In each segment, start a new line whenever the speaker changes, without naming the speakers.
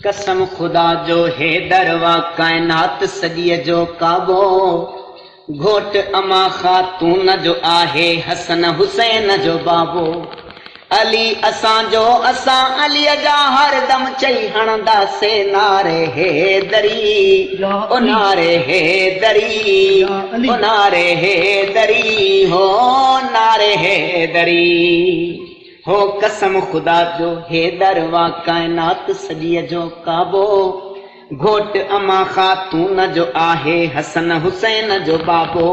कसम खुदा जो हैदरवा कायनात सॼीअ जो काबो घोट अमा ख़ातून जो आहे हसन हुसैन जो बाबो अली असांजो असां अलीअ जा हरदम चई हणंदासे नारे हैदरी ओ नारे हैदरी ओ नारे हैदरी हो नारे हैदरी हो कसम खुदा जो हैदरवा कायनात सॼीअ जो काबो घोट अमा ख़ातून जो आहे हसन हुसैन जो बाबो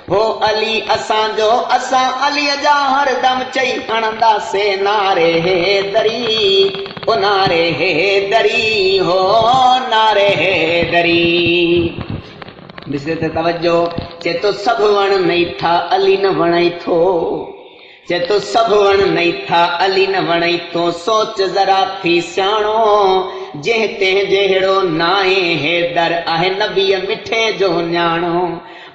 हो अली असांजो असां अलीअ जा हरदम चई हणंदासे नारे हैदरी ओ नारे हैदरी हो नारे हैदरी। ॾिसे त तवजो चए तो सभु वण नई था अली न वणई थो चए तो सभु वण नई था अली न वणई थो सोच जरा थी सियाणो जंहिं तंहिं जहिड़ो नाहे हैदर आहे नबीअ मिठे जो न्याणो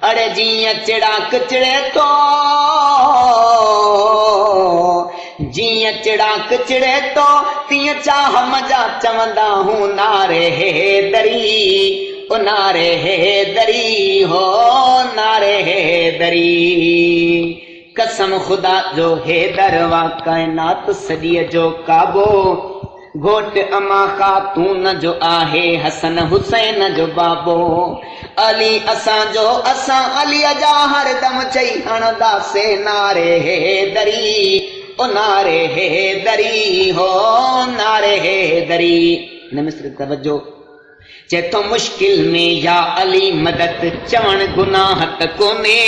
अड़े जीअं चिड़ाक चिड़े तो जीअं चिड़ाक चिड़े तो तीअं चाह मजा चवंदा हूं नारे हैदरी ओ नारे हैदरी हो नारे हैदरी। कसम खुदा जो हैदरवा कायनात सॼीअ जो काबो घोट अमा ख़ातून जो आहे हसन हुसैन जो बाबो अली असांजो असां अलीअ जा हरदम चई हणंदासे नारे हैदरी ओ नारे हैदरी हो नारे हैदरी। हिन में सिर्फ़ तवजो चए तो मुश्किल में या अली मदद चवण गुनाह त कोने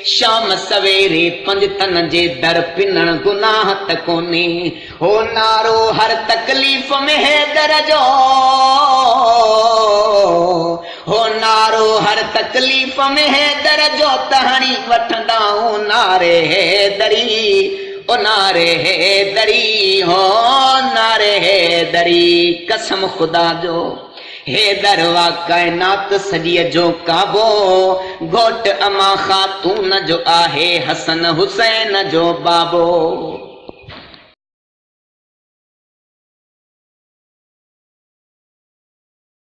शाम सवेरे पंज तन जे दर पिनण गुनाह त कोने हो नारो हर तकलीफ़ में हैदर जो हो नारो हर तकलीफ़ में हैदर जो तहणी वठंदा हूं नारे हैदरी ओ नारे हैदरी हो नारे हैदरी। कसम खुदा जो हैदरवा कायनात सॼीअ जो काबो घोट अमा ख़ातून जो आहे हसन हुसैन जो बाबो।